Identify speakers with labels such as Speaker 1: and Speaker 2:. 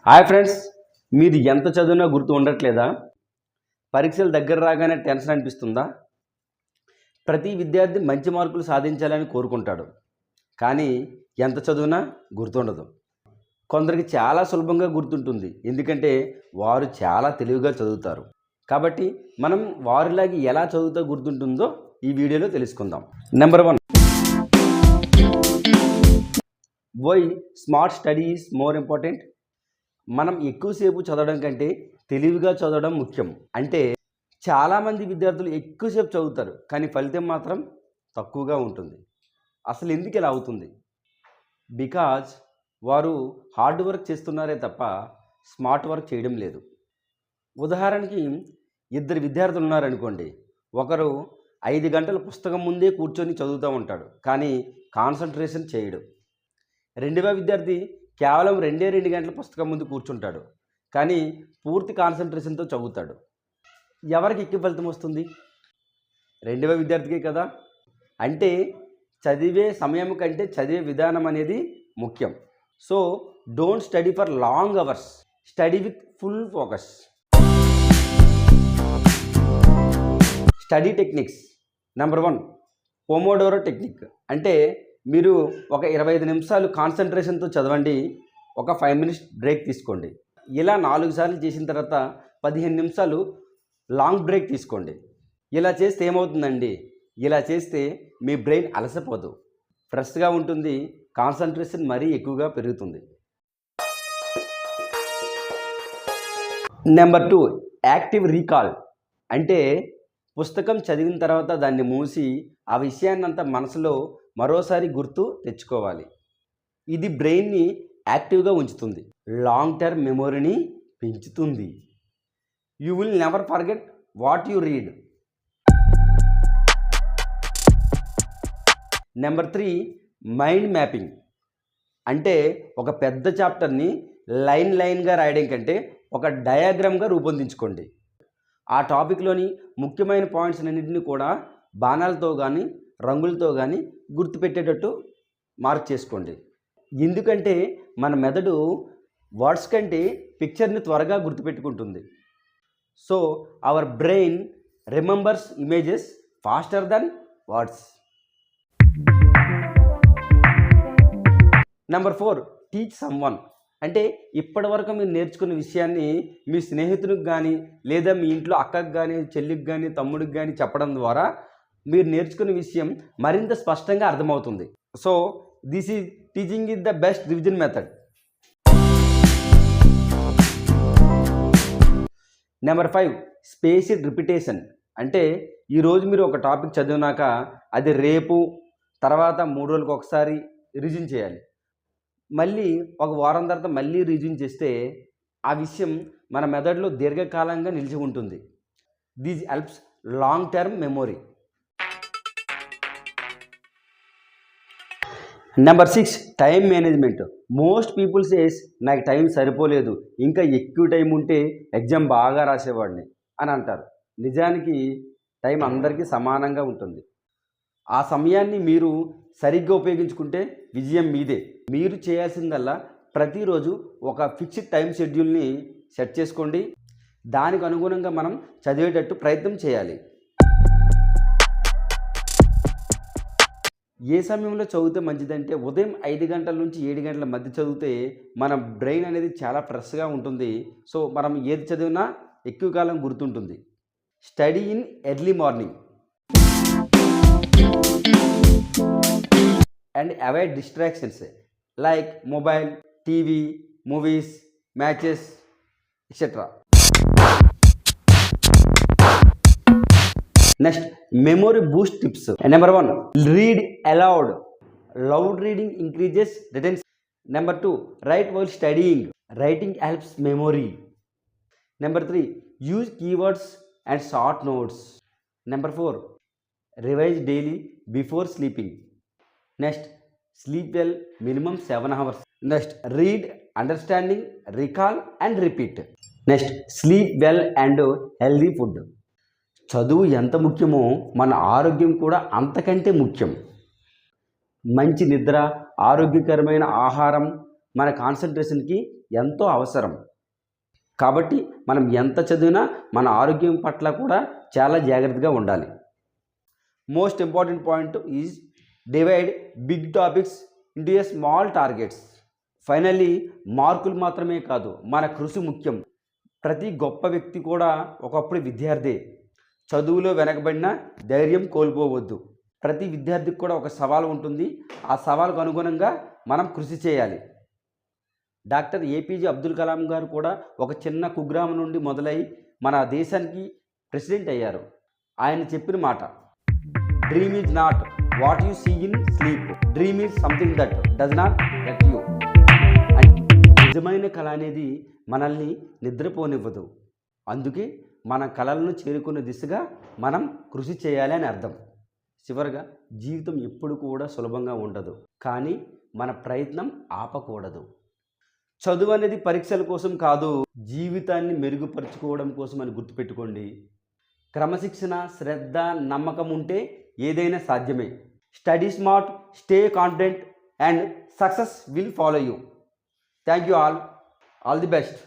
Speaker 1: Hi friends, మీరు ఎంత చదివినా గుర్తు ఉండట్లేదా? పరీక్షలు దగ్గర రాగానే టెన్షన్ అనిపిస్తుందా? ప్రతి విద్యార్థి మంచి మార్కులు సాధించాలని కోరుకుంటాడు, కానీ ఎంత చదివినా గుర్తుండదు. కొందరికి చాలా సులభంగా గుర్తుంటుంది, ఎందుకంటే వారు చాలా తెలివిగా చదువుతారు. కాబట్టి మనం వారిలాగా ఎలా చదువుతా గుర్తుంటుందో ఈ వీడియోలో తెలుసుకుందాం. Number 1, why smart study is more important. మనం ఎక్కువసేపు చదవడం కంటే తెలివిగా చదవడం ముఖ్యం. అంటే చాలామంది విద్యార్థులు ఎక్కువసేపు చదువుతారు, కానీ ఫలితం మాత్రం తక్కువగా ఉంటుంది. అసలు ఎందుకు ఇలా అవుతుంది? బికాజ్ వారు హార్డ్ వర్క్ చేస్తున్నారే తప్ప స్మార్ట్ వర్క్ చేయడం లేదు. ఉదాహరణకి 2 విద్యార్థులు ఉన్నారనుకోండి. ఒకరు 5 గంటల పుస్తకం ముందే కూర్చొని చదువుతూ ఉంటాడు, కానీ కాన్సన్ట్రేషన్ చేయడు. రెండవ విద్యార్థి కేవలం 2 గంటల పుస్తకం ముందు కూర్చుంటాడు, కానీ పూర్తి కాన్సన్ట్రేషన్తో చదువుతాడు. ఎవరికి ఎక్కువ ఫలితం వస్తుంది? రెండవ విద్యార్థికే కదా. అంటే చదివే సమయం కంటే చదివే విధానం అనేది ముఖ్యం. So don't study for long hours, study with full focus. Study techniques. Number 1, pomodoro technique. అంటే మీరు ఒక 25 నిమిషాలు కాన్సన్ట్రేషన్తో చదవండి, ఒక 5 మినిట్స్ బ్రేక్ తీసుకోండి. ఇలా 4 సార్లు చేసిన తర్వాత 15 నిమిషాలు లాంగ్ బ్రేక్ తీసుకోండి. ఇలా చేస్తే ఏమవుతుందండి? ఇలా చేస్తే మీ బ్రెయిన్ అలసిపోదు, ఫ్రెష్గా ఉంటుంది, కాన్సన్ట్రేషన్ మరీ ఎక్కువగా పెరుగుతుంది. Number 2, active recall. అంటే పుస్తకం చదివిన తర్వాత దాన్ని మూసి ఆ విషయాన్నంతా మనసులో మరోసారి గుర్తు తెచ్చుకోవాలి. ఇది బ్రెయిన్ని యాక్టివ్గా ఉంచుతుంది, లాంగ్ టర్మ్ మెమొరీని పెంచుతుంది. You will never forget what you read. Number 3, mind mapping. అంటే ఒక పెద్ద చాప్టర్ని లైన్గా రాయడం కంటే ఒక డయాగ్రామ్గా రూపొందించుకోండి. ఆ టాపిక్లోని ముఖ్యమైన పాయింట్స్ అన్నింటినీ కూడా బాణాలతో కానీ రంగులతో కానీ గుర్తుపెట్టేటట్టు మార్క్ చేసుకోండి. ఎందుకంటే మన మెదడు వర్డ్స్ కంటే పిక్చర్ని త్వరగా గుర్తుపెట్టుకుంటుంది. So our brain remembers images faster then words. Number 4, teach someone. అంటే ఇప్పటివరకు మీరు నేర్చుకున్న విషయాన్ని మీ స్నేహితునికి కానీ లేదా మీ ఇంట్లో అక్కకు కానీ చెల్లికి కానీ తమ్ముడికి కానీ చెప్పడం ద్వారా మీరు నేర్చుకున్న విషయం మరింత స్పష్టంగా అర్థమవుతుంది. So this is teaching is the best revision method. Number 5, spaced repetition. అంటే ఈరోజు మీరు ఒక టాపిక్ చదివినాక అది రేపు తర్వాత 3 రోజులకు ఒకసారి రివిజన్ చేయాలి. మళ్ళీ ఒక వారం తర్వాత మళ్ళీ రివిజన్ చేస్తే ఆ విషయం మన మెదడులో దీర్ఘకాలంగా నిలిచి ఉంటుంది. This helps long term memory. Number 6, time management. Most people says నాకు టైం సరిపోలేదు, ఇంకా ఎక్కువ టైం ఉంటే ఎగ్జామ్ బాగా రాసేవాడిని అని అంటారు. నిజానికి టైం అందరికీ సమానంగా ఉంటుంది. ఆ సమయాన్ని మీరు సరిగ్గా ఉపయోగించుకుంటే విజయం మీదే. మీరు చేయాల్సిందల్లా ప్రతిరోజు ఒక ఫిక్స్డ్ టైం షెడ్యూల్ని సెట్ చేసుకోండి. దానికి అనుగుణంగా మనం చదివేటట్టు ప్రయత్నం చేయాలి. ఏ సమయంలో చదివితే మంచిదంటే ఉదయం 5 గంటల నుంచి 7 గంటల మధ్య చదివితే మన బ్రెయిన్ అనేది చాలా ఫ్రెష్గా ఉంటుంది. సో మనం ఏది చదివినా ఎక్కువ కాలం గుర్తుంటుంది. Study in early morning and avoid distractions like mobile, TV, movies, matches, etc. Next, memory boost tips. Number 1, read aloud. Loud reading increases retention. Number 2, write while studying. Writing helps memory. Number 3, use keywords and short notes. Number 4, revise daily before sleeping. Next, sleep well, minimum 7 hours. Next, read, understanding, recall and repeat. Next, sleep well and healthy food. చదువు ఎంత ముఖ్యమో మన ఆరోగ్యం కూడా అంతకంటే ముఖ్యం. మంచి నిద్ర, ఆరోగ్యకరమైన ఆహారం, మన కాన్సన్ట్రేషన్కి ఎంతో అవసరం. కాబట్టి మనం ఎంత చదివినా మన ఆరోగ్యం పట్ల కూడా చాలా జాగ్రత్తగా ఉండాలి. Most important point is divide big topics into a small targets. Finally మార్కులు మాత్రమే కాదు, మన కృషి ముఖ్యం. ప్రతి గొప్ప వ్యక్తి కూడా ఒకప్పుడు విద్యార్థి. చదువులో వెనకబడిన ధైర్యం కోల్పోవద్దు. ప్రతి విద్యార్థికి కూడా ఒక సవాలు ఉంటుంది. ఆ సవాలుకు అనుగుణంగా మనం కృషి చేయాలి. డాక్టర్ ఏపీజే అబ్దుల్ కలాం గారు కూడా ఒక చిన్న కుగ్రామం నుండి మొదలై మన దేశానికి ప్రెసిడెంట్ అయ్యారు. ఆయన చెప్పిన మాట, dream is not what you see in sleep, dream is something that does not get you. నిజమైన కళ అనేది మనల్ని నిద్రపోనివ్వదు. అందుకే మన కళలను చేరుకునే దిశగా మనం కృషి చేయాలి అని అర్థం. చివరగా, జీవితం ఎప్పుడు కూడా సులభంగా ఉండదు, కానీ మన ప్రయత్నం ఆపకూడదు. చదువు అనేది పరీక్షల కోసం కాదు, జీవితాన్ని మెరుగుపరుచుకోవడం కోసం అని గుర్తుపెట్టుకోండి. క్రమశిక్షణ, శ్రద్ధ, నమ్మకం ఉంటే ఏదైనా సాధ్యమే. Study smart, stay confident and success will follow you. Thank you all the best.